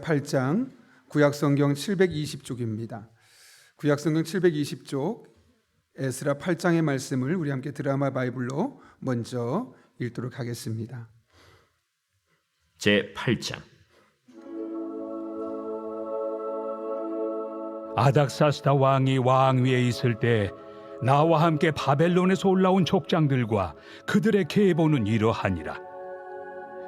8장 구약성경 720쪽입니다. 구약성경 720쪽 에스라 8장의 말씀을 우리 함께 드라마 바이블로 먼저 읽도록 하겠습니다. 제8장. 아닥사스다 왕이 왕위에 있을 때 나와 함께 바벨론에서 올라온 족장들과 그들의 계보는 이러하니라.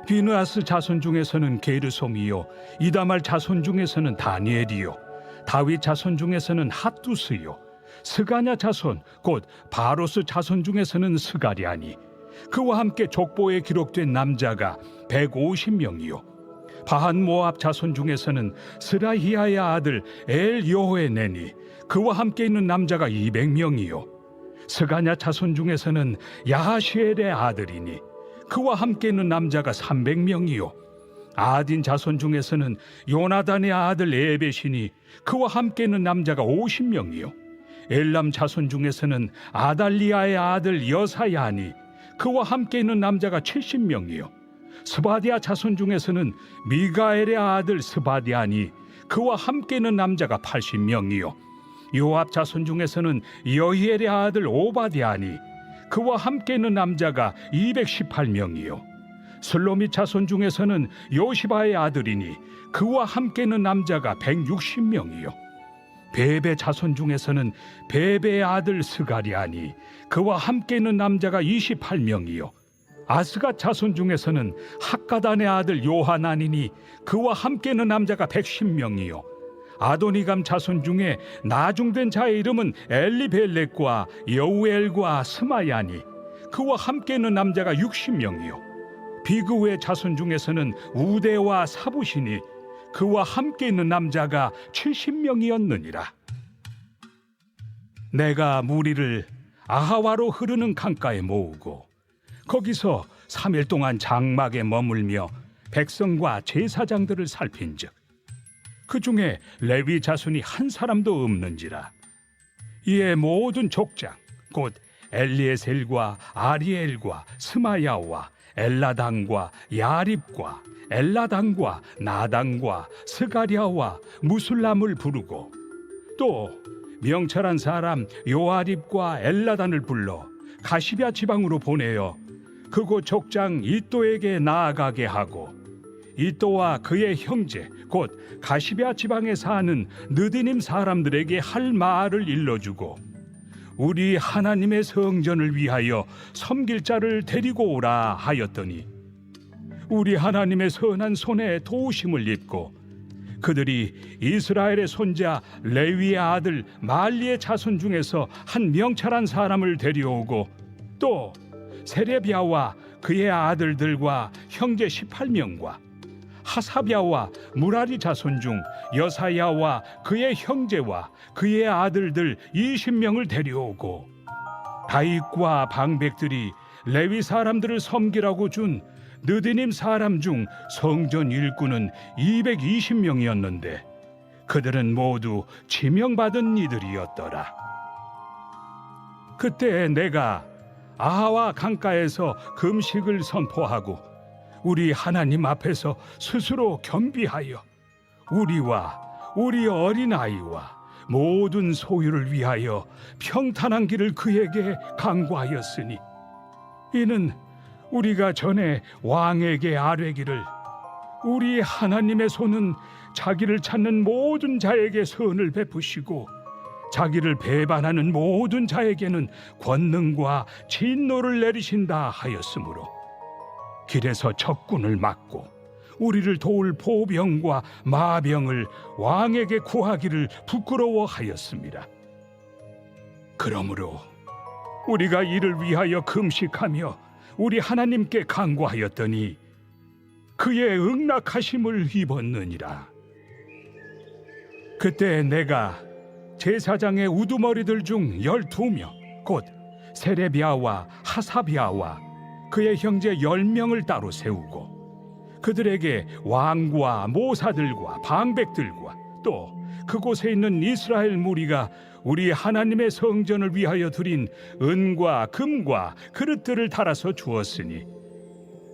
비느하스 자손 중에서는 게르솜이요, 이다말 자손 중에서는 다니엘이요, 다윗 자손 중에서는 핫두스요, 스가냐 자손 곧 바로스 자손 중에서는 스가랴니, 그와 함께 족보에 기록된 남자가 150명이요, 바한 모압 자손 중에서는 스라히야의 아들 엘 여호에네니, 그와 함께 있는 남자가 200명이요, 스가냐 자손 중에서는 야하시엘의 아들이니 그와 함께 있는 남자가 300명이요, 아딘 자손 중에서는 요나단의 아들 에벳이니 그와 함께 있는 남자가 50명이요, 엘람 자손 중에서는 아달리아의 아들 여사야니 그와 함께 있는 남자가 70명이요, 스바디아 자손 중에서는 미가엘의 아들 스바디아니 그와 함께 있는 남자가 80명이요, 요압 자손 중에서는 여히엘의 아들 오바디아니 그와 함께 있는 남자가 218명이요, 슬로밋 자손 중에서는 요시바의 아들이니 그와 함께 있는 남자가 160명이요, 베베 자손 중에서는 베베의 아들 스가랴니 그와 함께 있는 남자가 28명이요, 아스갓 자손 중에서는 학가단의 아들 요하나니니 그와 함께 있는 남자가 110명이요, 아도니감 자손 중에 나중된 자의 이름은 엘리벨렉과 여우엘과 스마야니 그와 함께 있는 남자가 60명이요, 비그우의 자손 중에서는 우데와 사부시니 그와 함께 있는 남자가 70명이었느니라. 내가 무리를 아하와로 흐르는 강가에 모으고 거기서 3일 동안 장막에 머물며 백성과 제사장들을 살핀즉 그 중에 레위 자손이 한 사람도 없는지라. 이에 모든 족장 곧 엘리에셀과 아리엘과 스마야와 엘라당과 야립과 엘라당과 나당과 스가랴와 무술람을 부르고 또 명철한 사람 요아립과 엘라단을 불러 가시랴 지방으로 보내어 그곳 족장 이또에게 나아가게 하고 이또와 그의 형제 곧 가시랴 지방에 사는 느디님 사람들에게 할 말을 일러주고 우리 하나님의 성전을 위하여 섬길 자를 데리고 오라 하였더니 우리 하나님의 선한 손에 도우심을 입고 그들이 이스라엘의 손자 레위의 아들 말리의 자손 중에서 한 명철한 사람을 데려오고 또 세레비야와 그의 아들들과 형제 18명과 하사비야와 무라리 자손 중 여사야와 그의 형제와 그의 아들들 20명을 데려오고 다윗과 방백들이 레위 사람들을 섬기라고 준 느디님 사람 중 성전 일꾼은 220명이었는데 그들은 모두 지명받은 이들이었더라. 그때 내가 아하와 강가에서 금식을 선포하고 우리 하나님 앞에서 스스로 겸비하여 우리와 우리 어린아이와 모든 소유를 위하여 평탄한 길을 그에게 강구하였으니 이는 우리가 전에 왕에게 아뢰기를 우리 하나님의 손은 자기를 찾는 모든 자에게 선을 베푸시고 자기를 배반하는 모든 자에게는 권능과 진노를 내리신다 하였으므로 길에서 적군을 막고 우리를 도울 보병과 마병을 왕에게 구하기를 부끄러워하였습니다. 그러므로 우리가 이를 위하여 금식하며 우리 하나님께 간구하였더니 그의 응낙하심을 입었느니라. 그때 내가 제사장의 우두머리들 중 12명 곧 세레비야와 하사비야와 그의 형제 10명을 따로 세우고 그들에게 왕과 모사들과 방백들과 또 그곳에 있는 이스라엘 무리가 우리 하나님의 성전을 위하여 드린 은과 금과 그릇들을 달아서 주었으니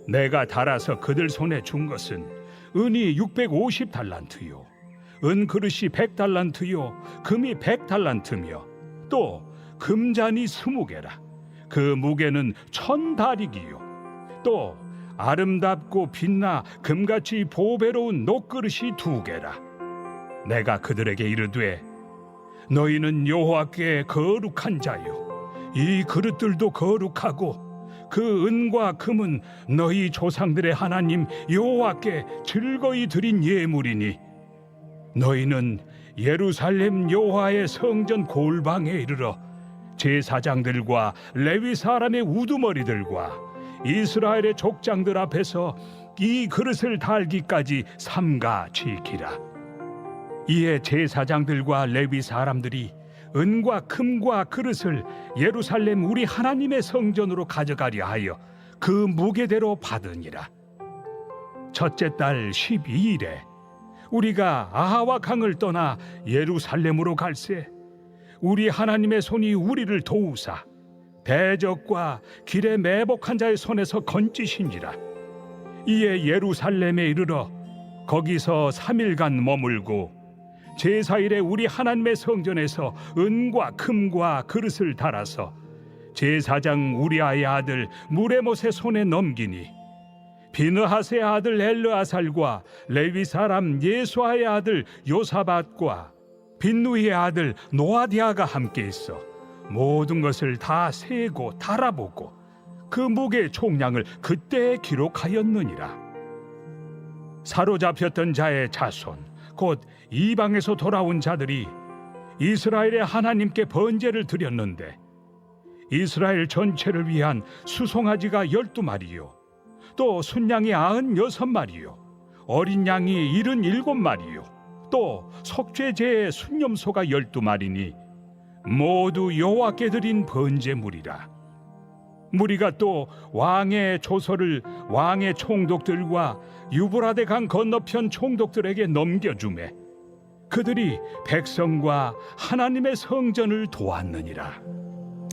내가 달아서 그들 손에 준 것은 은이 650달란트요 은그릇이 100달란트요 금이 100달란트며 또 금잔이 20개라 그 무게는 1000다리기요 또 아름답고 빛나 금같이 보배로운 녹그릇이 2개라 내가 그들에게 이르되 너희는 여호와께 거룩한 자요 이 그릇들도 거룩하고 그 은과 금은 너희 조상들의 하나님 여호와께 즐거이 드린 예물이니 너희는 예루살렘 여호와의 성전 골방에 이르러 제사장들과 레위 사람의 우두머리들과 이스라엘의 족장들 앞에서 이 그릇을 달기까지 삼가 지키라. 이에 제사장들과 레위 사람들이 은과 금과 그릇을 예루살렘 우리 하나님의 성전으로 가져가려 하여 그 무게대로 받으니라. 첫째 달 12일에 우리가 아하와 강을 떠나 예루살렘으로 갈새 우리 하나님의 손이 우리를 도우사 대적과 길에 매복한 자의 손에서 건지시니라. 이에 예루살렘에 이르러 거기서 3일간 머물고 제사일에 우리 하나님의 성전에서 은과 금과 그릇을 달아서 제사장 우리아의 아들 무레못의 손에 넘기니 비느하스의 아들 엘르아살과 레위 사람 예수아의 아들 요사밧과 빈누이의 아들 노아디아가 함께 있어 모든 것을 다 세고 달아보고 그 무게의 총량을 그때 기록하였느니라. 사로잡혔던 자의 자손 곧 이방에서 돌아온 자들이 이스라엘의 하나님께 번제를 드렸는데 이스라엘 전체를 위한 수송아지가 12마리요 또 순양이 96마리요 어린 양이 77마리요 또 속죄제의 순념소가 12마리니 모두 여호와께 드린 번제물이라. 무리가 또 왕의 조서를 왕의 총독들과 유브라데 강 건너편 총독들에게 넘겨주매 그들이 백성과 하나님의 성전을 도왔느니라.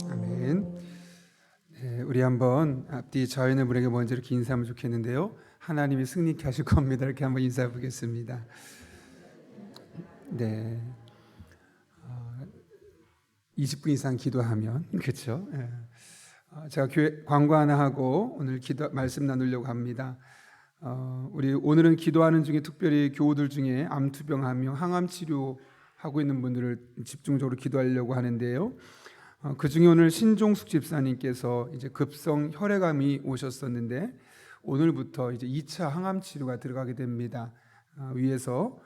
아멘. 네, 우리 한번 앞뒤 저 있는 분에게 먼저 이렇게 인사하면 좋겠는데요. 하나님이 승리케 하실 겁니다. 이렇게 한번 인사해 보겠습니다. 네, 20분 이상 기도하면 그렇죠. 예. 제가 교회 광고 하나 하고 오늘 기도 말씀 나누려고 합니다. 우리 오늘은 기도하는 중에 특별히 교우들 중에 암투병하며 항암 치료하고 있는 분들을 집중적으로 기도하려고 하는데요. 그 중에 오늘 신종숙 집사님께서 이제 급성 혈액암이 오셨었는데 오늘부터 이제 2차 항암 치료가 들어가게 됩니다. 위에서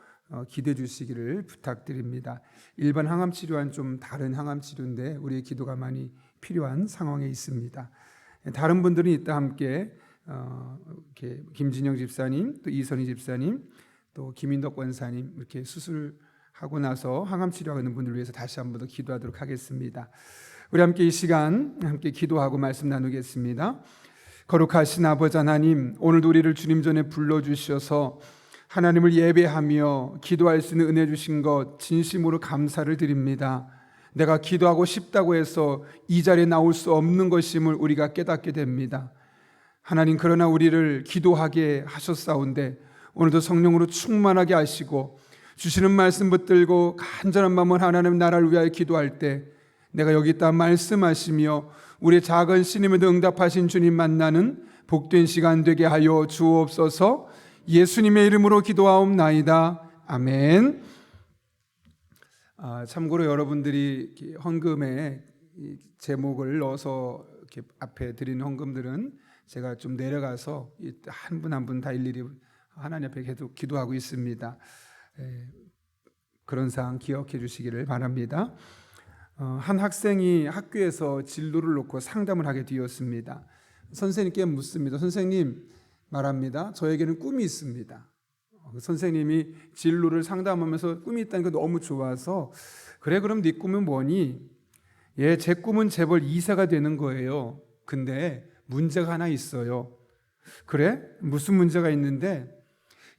기도해 주시기를 부탁드립니다. 일반 항암 치료와는 좀 다른 항암 치료인데 우리의 기도가 많이 필요한 상황에 있습니다. 다른 분들은 이따 함께 이렇게 김진영 집사님, 또 이선희 집사님, 또 김인덕 권사님 이렇게 수술하고 나서 항암 치료하는 분들을 위해서 다시 한번 더 기도하도록 하겠습니다. 우리 함께 이 시간 함께 기도하고 말씀 나누겠습니다. 거룩하신 아버지 하나님, 오늘도 우리를 주님 전에 불러주셔서 하나님을 예배하며 기도할 수 있는 은혜 주신 것 진심으로 감사를 드립니다. 내가 기도하고 싶다고 해서 이 자리에 나올 수 없는 것임을 우리가 깨닫게 됩니다. 하나님, 그러나 우리를 기도하게 하셨사온데 오늘도 성령으로 충만하게 하시고 주시는 말씀 붙들고 간절한 마음으로 하나님 나라를 위하여 기도할 때 내가 여기 있다 말씀하시며 우리의 작은 신임에도 응답하신 주님 만나는 복된 시간 되게 하여 주옵소서. 예수님의 이름으로 기도하옵나이다. 아멘. 참고로 여러분들이 헌금에 제목을 넣어서 이렇게 앞에 드리는 헌금들은 제가 좀 내려가서 한 분 한 분 다 일일이 하나님 앞에 계속 기도하고 있습니다. 그런 사항 기억해 주시기를 바랍니다. 한 학생이 학교에서 진로를 놓고 상담을 하게 되었습니다. 선생님께 묻습니다. 선생님, 말합니다. 저에게는 꿈이 있습니다. 선생님이 진로를 상담하면서 꿈이 있다는 게 너무 좋아서 그래, 그럼 네 꿈은 뭐니? 예, 제 꿈은 재벌 2세가 되는 거예요. 근데 문제가 하나 있어요. 그래? 무슨 문제가 있는데?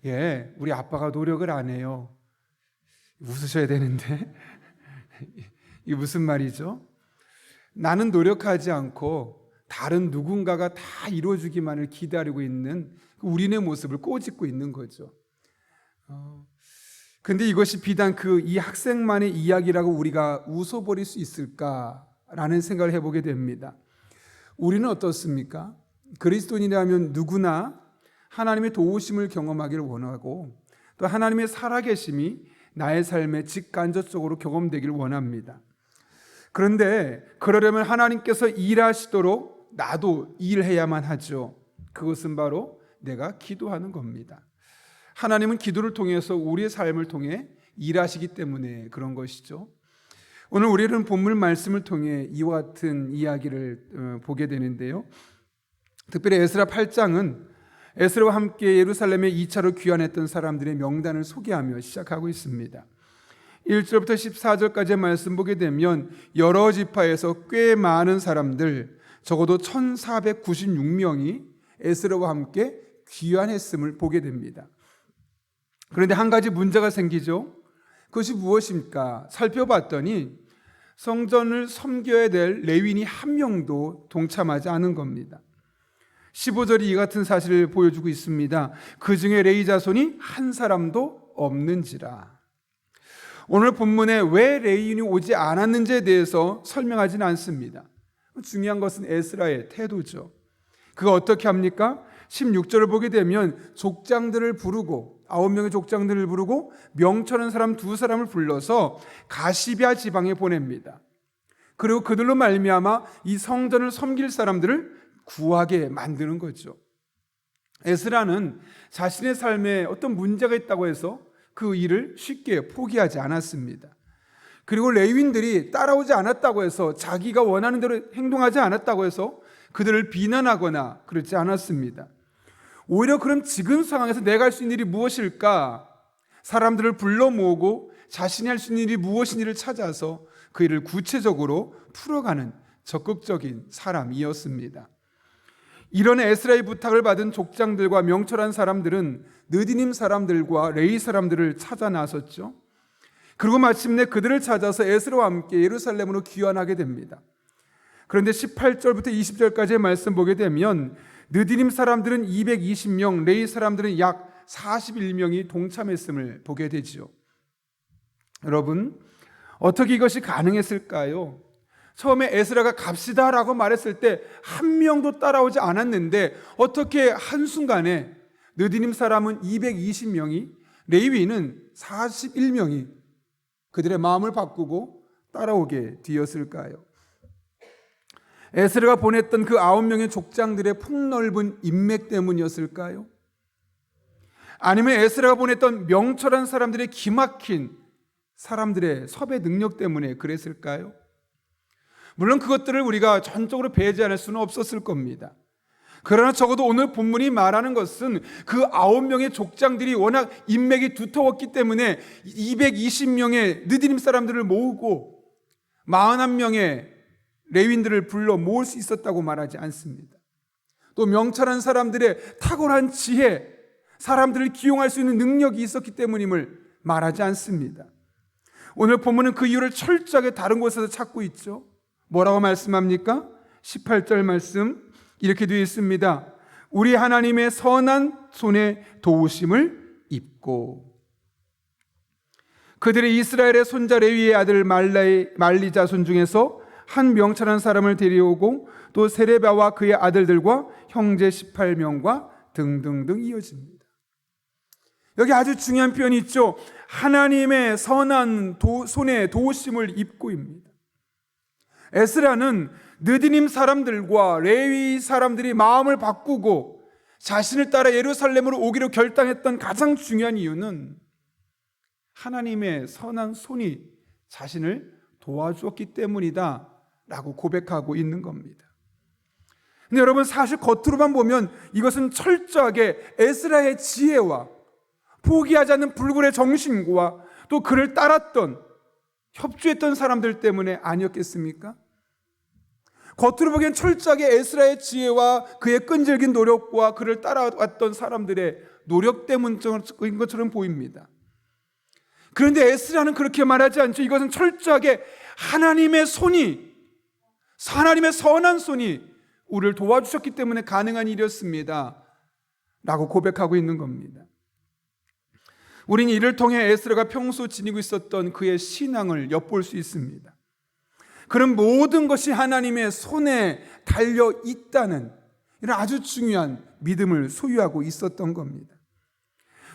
예, 우리 아빠가 노력을 안 해요. 웃으셔야 되는데 이게 무슨 말이죠? 나는 노력하지 않고 다른 누군가가 다 이루어주기만을 기다리고 있는 우리네 모습을 꼬집고 있는 거죠. 근데 이것이 비단 이 학생만의 이야기라고 우리가 웃어버릴 수 있을까라는 생각을 해보게 됩니다. 우리는 어떻습니까? 그리스도인이라면 누구나 하나님의 도우심을 경험하기를 원하고 또 하나님의 살아계심이 나의 삶에 직간접적으로 경험되기를 원합니다. 그런데 그러려면 하나님께서 일하시도록 나도 일해야만 하죠. 그것은 바로 내가 기도하는 겁니다. 하나님은 기도를 통해서 우리의 삶을 통해 일하시기 때문에 그런 것이죠. 오늘 우리는 본문 말씀을 통해 이와 같은 이야기를 보게 되는데요. 특별히 에스라 8장은 에스라와 함께 예루살렘에 2차로 귀환했던 사람들의 명단을 소개하며 시작하고 있습니다. 1절부터 14절까지의 말씀 보게 되면 여러 지파에서 꽤 많은 사람들, 적어도 1496명이 에스라와 함께 귀환했음을 보게 됩니다. 그런데 한 가지 문제가 생기죠. 그것이 무엇입니까? 살펴봤더니 성전을 섬겨야 될 레위인이 한 명도 동참하지 않은 겁니다. 15절이 이 같은 사실을 보여주고 있습니다. 그 중에 레위 자손이 한 사람도 없는지라. 오늘 본문에 왜 레위인이 오지 않았는지에 대해서 설명하지는 않습니다. 중요한 것은 에스라의 태도죠. 그가 어떻게 합니까? 16절을 보게 되면 족장들을 부르고 9명의 족장들을 부르고 명철한 사람 2사람을 불러서 가시비아 지방에 보냅니다. 그리고 그들로 말미암아 이 성전을 섬길 사람들을 구하게 만드는 거죠. 에스라는 자신의 삶에 어떤 문제가 있다고 해서 그 일을 쉽게 포기하지 않았습니다. 그리고 레위인들이 따라오지 않았다고 해서 자기가 원하는 대로 행동하지 않았다고 해서 그들을 비난하거나 그렇지 않았습니다. 오히려 그럼 지금 상황에서 내가 할 수 있는 일이 무엇일까? 사람들을 불러 모으고 자신이 할 수 있는 일이 무엇인지를 찾아서 그 일을 구체적으로 풀어가는 적극적인 사람이었습니다. 이런 에스라의 부탁을 받은 족장들과 명철한 사람들은 느디님 사람들과 레위 사람들을 찾아 나섰죠. 그리고 마침내 그들을 찾아서 에스라와 함께 예루살렘으로 귀환하게 됩니다. 그런데 18절부터 20절까지의 말씀 보게 되면 느디님 사람들은 220명, 레위 사람들은 약 41명이 동참했음을 보게 되죠. 여러분, 어떻게 이것이 가능했을까요? 처음에 에스라가 갑시다라고 말했을 때 한 명도 따라오지 않았는데 어떻게 한순간에 느디님 사람은 220명이, 레위인은 41명이 그들의 마음을 바꾸고 따라오게 되었을까요? 에스라가 보냈던 그 9명의 족장들의 폭넓은 인맥 때문이었을까요? 아니면 에스라가 보냈던 명철한 사람들의 기막힌 사람들의 섭외 능력 때문에 그랬을까요? 물론 그것들을 우리가 전적으로 배제할 수는 없었을 겁니다. 그러나 적어도 오늘 본문이 말하는 것은 그 9명의 족장들이 워낙 인맥이 두터웠기 때문에 220명의 느디님 사람들을 모으고 41명의 레위인들을 불러 모을 수 있었다고 말하지 않습니다. 또 명철한 사람들의 탁월한 지혜, 사람들을 기용할 수 있는 능력이 있었기 때문임을 말하지 않습니다. 오늘 본문은 그 이유를 철저하게 다른 곳에서 찾고 있죠. 뭐라고 말씀합니까? 18절 말씀 이렇게 되어 있습니다. 우리 하나님의 선한 손에 도우심을 입고 그들의 이스라엘의 손자 레위의 아들 말리 자손 중에서 한 명철한 사람을 데려오고 또 세레바와 그의 아들들과 형제 18명과 등등등 이어집니다. 여기 아주 중요한 표현이 있죠. 하나님의 선한 손에 도우심을 입고입니다. 에스라는 느디님 사람들과 레위 사람들이 마음을 바꾸고 자신을 따라 예루살렘으로 오기로 결단했던 가장 중요한 이유는 하나님의 선한 손이 자신을 도와주었기 때문이다 라고 고백하고 있는 겁니다. 근데 여러분, 사실 겉으로만 보면 이것은 철저하게 에스라의 지혜와 포기하지 않는 불굴의 정신과 또 그를 따랐던 협조했던 사람들 때문에 아니었겠습니까? 겉으로 보기엔 철저하게 에스라의 지혜와 그의 끈질긴 노력과 그를 따라왔던 사람들의 노력 때문인 것처럼 보입니다. 그런데 에스라는 그렇게 말하지 않죠. 이것은 철저하게 하나님의 손이, 하나님의 선한 손이 우리를 도와주셨기 때문에 가능한 일이었습니다 라고 고백하고 있는 겁니다. 우리는 이를 통해 에스라가 평소 지니고 있었던 그의 신앙을 엿볼 수 있습니다. 그런 모든 것이 하나님의 손에 달려 있다는 이런 아주 중요한 믿음을 소유하고 있었던 겁니다.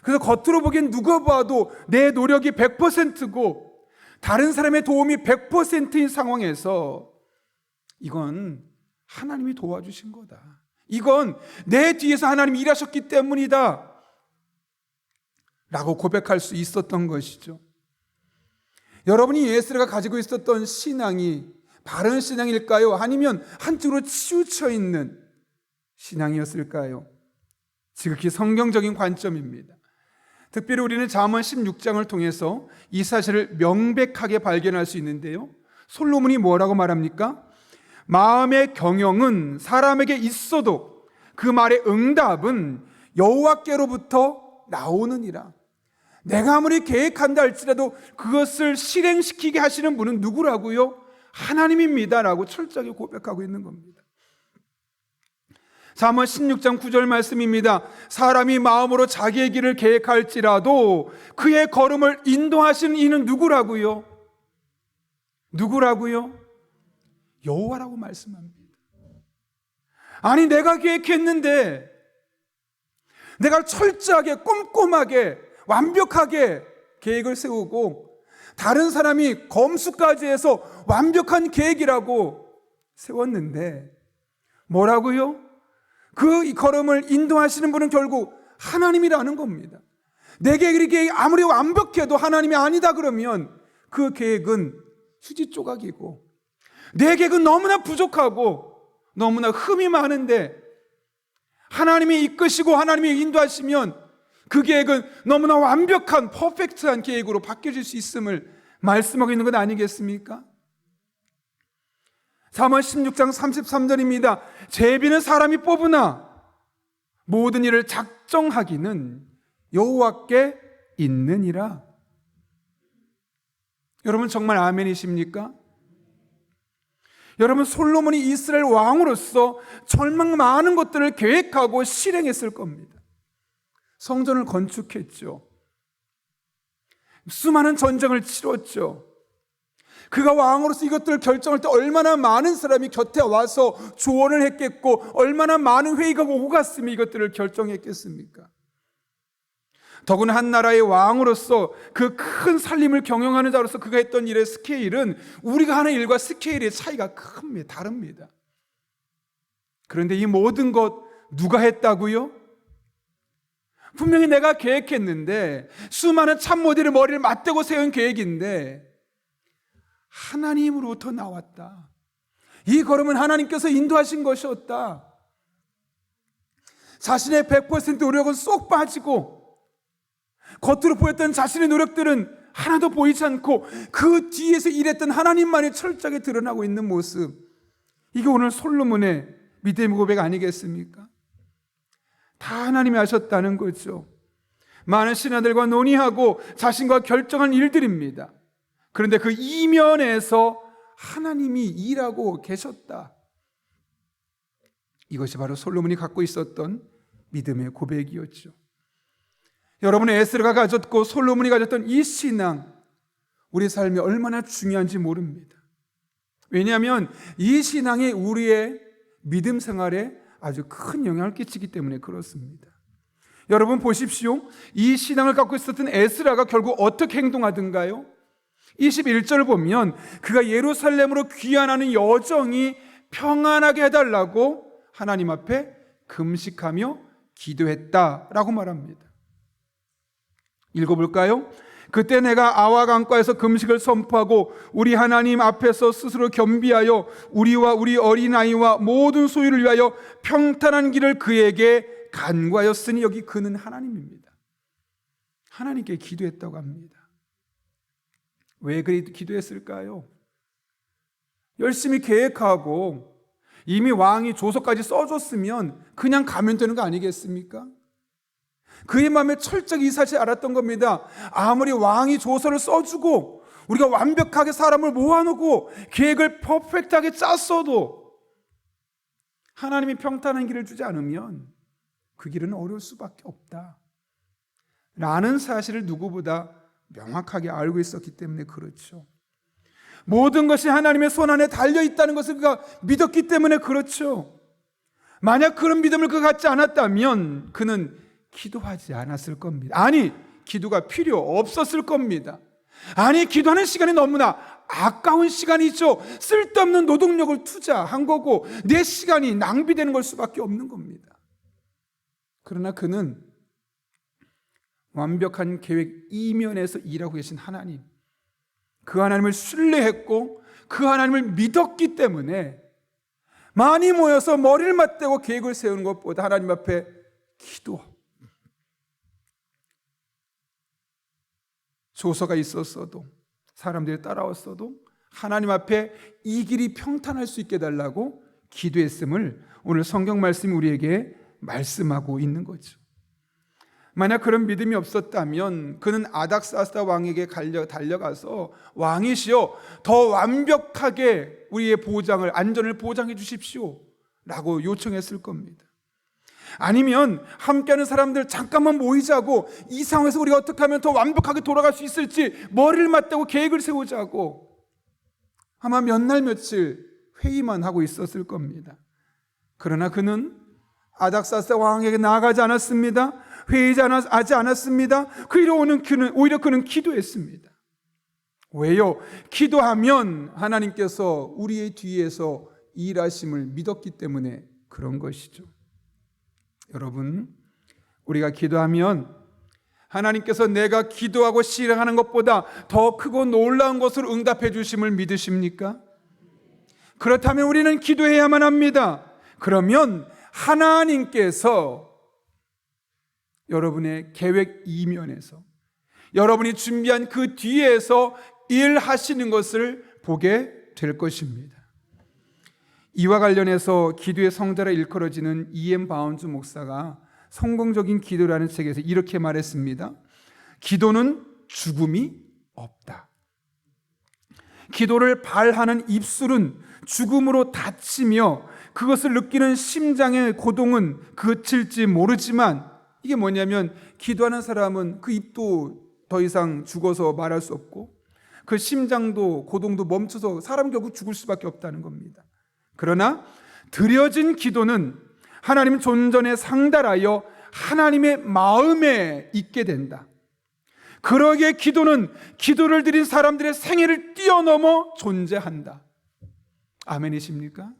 그래서 겉으로 보기엔 누가 봐도 내 노력이 100%고 다른 사람의 도움이 100%인 상황에서 이건 하나님이 도와주신 거다. 이건 내 뒤에서 하나님이 일하셨기 때문이다 라고 고백할 수 있었던 것이죠. 여러분이 에스라가 가지고 있었던 신앙이 바른 신앙일까요? 아니면 한쪽으로 치우쳐 있는 신앙이었을까요? 지극히 성경적인 관점입니다. 특별히 우리는 잠언 16장을 통해서 이 사실을 명백하게 발견할 수 있는데요. 솔로몬이 뭐라고 말합니까? 마음의 경영은 사람에게 있어도 그 말의 응답은 여호와께로부터 나오느니라. 내가 아무리 계획한다 할지라도 그것을 실행시키게 하시는 분은 누구라고요? 하나님입니다 라고 철저하게 고백하고 있는 겁니다. 잠언 16장 9절 말씀입니다. 사람이 마음으로 자기의 길을 계획할지라도 그의 걸음을 인도하시는 이는 누구라고요? 누구라고요? 여호와라고 말씀합니다. 아니 내가 계획했는데 내가 철저하게 꼼꼼하게 완벽하게 계획을 세우고 다른 사람이 검수까지 해서 완벽한 계획이라고 세웠는데 뭐라고요? 그 걸음을 인도하시는 분은 결국 하나님이라는 겁니다. 내 계획이 아무리 완벽해도 하나님이 아니다 그러면 그 계획은 휴지 조각이고 내 계획은 너무나 부족하고 너무나 흠이 많은데 하나님이 이끄시고 하나님이 인도하시면 그 계획은 너무나 완벽한 퍼펙트한 계획으로 바뀌어질 수 있음을 말씀하고 있는 것 아니겠습니까? 잠언 16장 33절입니다. 제비는 사람이 뽑으나 모든 일을 작정하기는 여호와께 있느니라. 여러분 정말 아멘이십니까? 여러분 솔로몬이 이스라엘 왕으로서 절망 많은 것들을 계획하고 실행했을 겁니다. 성전을 건축했죠. 수많은 전쟁을 치렀죠. 그가 왕으로서 이것들을 결정할 때 얼마나 많은 사람이 곁에 와서 조언을 했겠고 얼마나 많은 회의가 오고 갔으면 이것들을 결정했겠습니까? 더구나 한 나라의 왕으로서 그 큰 살림을 경영하는 자로서 그가 했던 일의 스케일은 우리가 하는 일과 스케일의 차이가 큽니다. 다릅니다. 그런데 이 모든 것 누가 했다고요? 분명히 내가 계획했는데 수많은 참모들의 머리를 맞대고 세운 계획인데 하나님으로부터 나왔다. 이 걸음은 하나님께서 인도하신 것이었다. 자신의 100% 노력은 쏙 빠지고 겉으로 보였던 자신의 노력들은 하나도 보이지 않고 그 뒤에서 일했던 하나님만이 철저하게 드러나고 있는 모습, 이게 오늘 솔로몬의 믿음의 고백 아니겠습니까? 다 하나님이 하셨다는 거죠. 많은 신하들과 논의하고 자신과 결정한 일들입니다. 그런데 그 이면에서 하나님이 일하고 계셨다. 이것이 바로 솔로몬이 갖고 있었던 믿음의 고백이었죠. 여러분의 에스라가 가졌고 솔로몬이 가졌던 이 신앙, 우리 삶에 얼마나 중요한지 모릅니다. 왜냐하면 이 신앙이 우리의 믿음 생활에 아주 큰 영향을 끼치기 때문에 그렇습니다. 여러분 보십시오. 이 신앙을 갖고 있었던 에스라가 결국 어떻게 행동하던가요? 21절을 보면 그가 예루살렘으로 귀환하는 여정이 평안하게 해달라고 하나님 앞에 금식하며 기도했다라고 말합니다. 읽어볼까요? 그때 내가 아와 강가에서 금식을 선포하고 우리 하나님 앞에서 스스로 겸비하여 우리와 우리 어린아이와 모든 소유를 위하여 평탄한 길을 그에게 간구하였으니, 여기 그는 하나님입니다. 하나님께 기도했다고 합니다. 왜 그리 기도했을까요? 열심히 계획하고 이미 왕이 조서까지 써줬으면 그냥 가면 되는 거 아니겠습니까? 그의 마음에 철저히 이 사실을 알았던 겁니다. 아무리 왕이 조서를 써주고 우리가 완벽하게 사람을 모아놓고 계획을 퍼펙트하게 짰어도 하나님이 평탄한 길을 주지 않으면 그 길은 어려울 수밖에 없다. 라는 사실을 누구보다 명확하게 알고 있었기 때문에 그렇죠. 모든 것이 하나님의 손 안에 달려 있다는 것을 그가 믿었기 때문에 그렇죠. 만약 그런 믿음을 그가 갖지 않았다면 그는 기도하지 않았을 겁니다. 아니, 기도가 필요 없었을 겁니다. 아니, 기도하는 시간이 너무나 아까운 시간이죠. 쓸데없는 노동력을 투자한 거고 내 시간이 낭비되는 걸 수밖에 없는 겁니다. 그러나 그는 완벽한 계획 이면에서 일하고 계신 하나님, 그 하나님을 신뢰했고 그 하나님을 믿었기 때문에 많이 모여서 머리를 맞대고 계획을 세우는 것보다 하나님 앞에 기도, 조서가 있었어도 사람들이 따라왔어도 하나님 앞에 이 길이 평탄할 수 있게 달라고 기도했음을 오늘 성경 말씀이 우리에게 말씀하고 있는 거죠. 만약 그런 믿음이 없었다면 그는 아닥사스다 왕에게 달려가서 왕이시여 더 완벽하게 우리의 보장을, 안전을 보장해 주십시오 라고 요청했을 겁니다. 아니면 함께하는 사람들 잠깐만 모이자고, 이 상황에서 우리가 어떻게 하면 더 완벽하게 돌아갈 수 있을지 머리를 맞대고 계획을 세우자고 아마 몇 날 며칠 회의만 하고 있었을 겁니다. 그러나 그는 아닥사스다 왕에게 나아가지 않았습니다. 회의하지 않았습니다. 오히려 그는 기도했습니다. 왜요? 기도하면 하나님께서 우리의 뒤에서 일하심을 믿었기 때문에 그런 것이죠. 여러분, 우리가 기도하면 하나님께서 내가 기도하고 실행하는 것보다 더 크고 놀라운 것으로 응답해 주심을 믿으십니까? 그렇다면 우리는 기도해야만 합니다. 그러면 하나님께서 여러분의 계획 이면에서, 여러분이 준비한 그 뒤에서 일하시는 것을 보게 될 것입니다. 이와 관련해서 기도의 성자라 일컬어지는 E.M. 바운즈 목사가 성공적인 기도라는 책에서 이렇게 말했습니다. 기도는 죽음이 없다. 기도를 발하는 입술은 죽음으로 다치며 그것을 느끼는 심장의 고동은 그칠지 모르지만, 이게 뭐냐면 기도하는 사람은 그 입도 더 이상 죽어서 말할 수 없고 그 심장도 고동도 멈춰서 사람 결국 죽을 수밖에 없다는 겁니다. 그러나 드려진 기도는 하나님 존전에 상달하여 하나님의 마음에 있게 된다. 그러기에 기도는 기도를 드린 사람들의 생애를 뛰어넘어 존재한다. 아멘이십니까?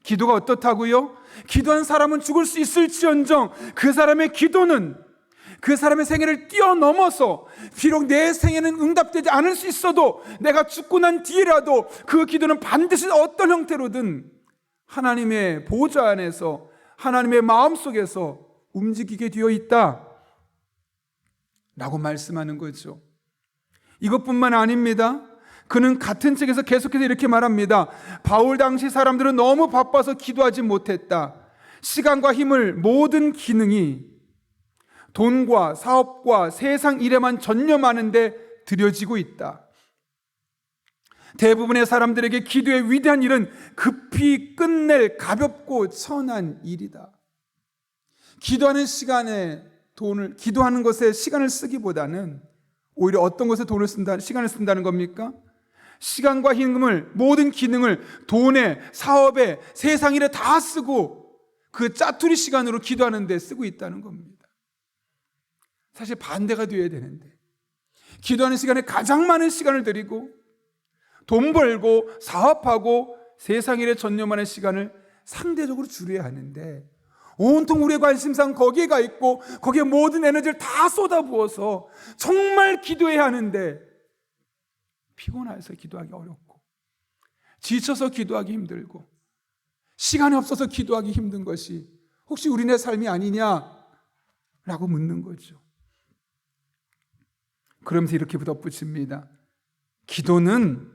기도가 어떻다고요? 기도한 사람은 죽을 수 있을지언정 그 사람의 기도는 그 사람의 생애를 뛰어넘어서, 비록 내 생애는 응답되지 않을 수 있어도 내가 죽고 난 뒤라도 그 기도는 반드시 어떤 형태로든 하나님의 보좌 안에서, 하나님의 마음속에서 움직이게 되어 있다 라고 말씀하는 거죠. 이것뿐만 아닙니다. 그는 같은 책에서 계속해서 이렇게 말합니다. 바울 당시 사람들은 너무 바빠서 기도하지 못했다. 시간과 힘을, 모든 기능이 돈과 사업과 세상 일에만 전념하는데 들여지고 있다. 대부분의 사람들에게 기도의 위대한 일은 급히 끝낼 가볍고 천한 일이다. 기도하는 것에 시간을 쓰기보다는 오히려 어떤 것에 시간을 쓴다는 겁니까? 시간과 힘을, 모든 기능을 돈에, 사업에, 세상 일에 다 쓰고 그 짜투리 시간으로 기도하는 데 쓰고 있다는 겁니다. 사실 반대가 되어야 되는데, 기도하는 시간에 가장 많은 시간을 들이고 돈 벌고 사업하고 세상 일에 전념하는 시간을 상대적으로 줄여야 하는데, 온통 우리의 관심사는 거기에 가 있고 거기에 모든 에너지를 다 쏟아부어서 정말 기도해야 하는데 피곤해서 기도하기 어렵고, 지쳐서 기도하기 힘들고, 시간이 없어서 기도하기 힘든 것이 혹시 우리네 삶이 아니냐라고 묻는 거죠. 그러면서 이렇게 덧붙입니다. 기도는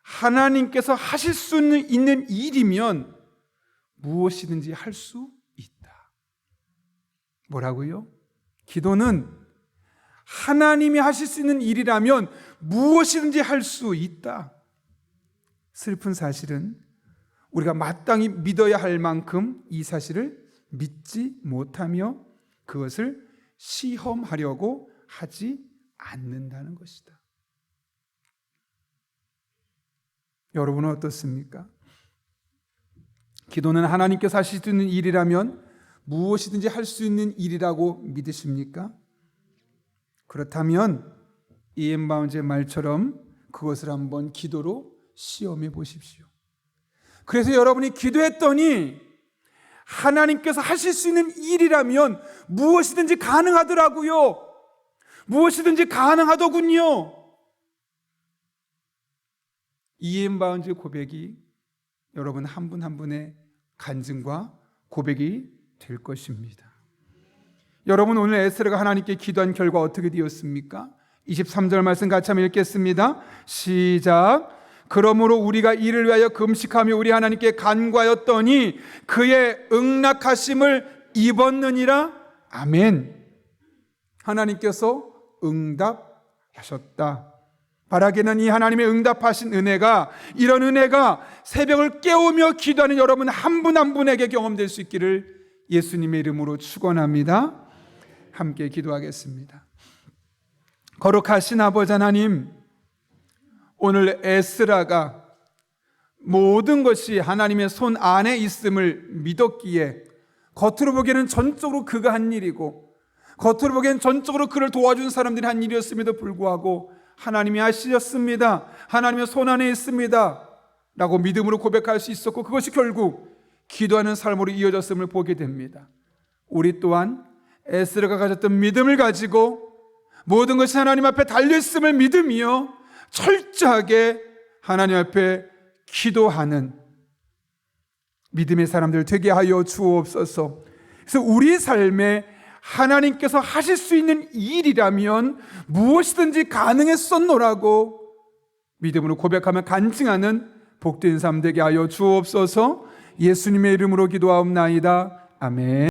하나님께서 하실 수 있는 일이면 무엇이든지 할 수 있다. 뭐라고요? 기도는 하나님이 하실 수 있는 일이라면 무엇이든지 할 수 있다. 슬픈 사실은 우리가 마땅히 믿어야 할 만큼 이 사실을 믿지 못하며 그것을 시험하려고 하지 않는다는 것이다. 여러분은 어떻습니까? 기도는 하나님께서 하실 수 있는 일이라면 무엇이든지 할 수 있는 일이라고 믿으십니까? 그렇다면 이엔 바운즈의 말처럼 그것을 한번 기도로 시험해 보십시오. 그래서 여러분이 기도했더니 하나님께서 하실 수 있는 일이라면 무엇이든지 가능하더라고요. 무엇이든지 가능하더군요. 이엔 바운즈의 고백이 여러분 한 분 한 분의 간증과 고백이 될 것입니다. 여러분, 오늘 에스라가 하나님께 기도한 결과 어떻게 되었습니까? 23절 말씀 같이 한번 읽겠습니다. 시작. 그러므로 우리가 이를 위하여 금식하며 우리 하나님께 간구하였더니 그의 응낙하심을 입었느니라. 아멘. 하나님께서 응답하셨다. 바라기는 이 하나님의 응답하신 은혜가, 이런 은혜가 새벽을 깨우며 기도하는 여러분 한 분 한 분에게 경험될 수 있기를 예수님의 이름으로 축원합니다. 함께 기도하겠습니다. 거룩하신 아버지 하나님, 오늘 에스라가 모든 것이 하나님의 손 안에 있음을 믿었기에 겉으로 보기에는 전적으로 그가 한 일이고 겉으로 보기에는 전적으로 그를 도와준 사람들이 한 일이었음에도 불구하고 하나님이 하시었습니다, 하나님의 손 안에 있습니다 라고 믿음으로 고백할 수 있었고, 그것이 결국 기도하는 삶으로 이어졌음을 보게 됩니다. 우리 또한 에스라가 가졌던 믿음을 가지고 모든 것이 하나님 앞에 달려있음을 믿으며 철저하게 하나님 앞에 기도하는 믿음의 사람들 되게 하여 주옵소서. 그래서 우리 삶에 하나님께서 하실 수 있는 일이라면 무엇이든지 가능했었노라고 믿음으로 고백하며 간증하는 복된 삶 되게 하여 주옵소서. 예수님의 이름으로 기도하옵나이다. 아멘.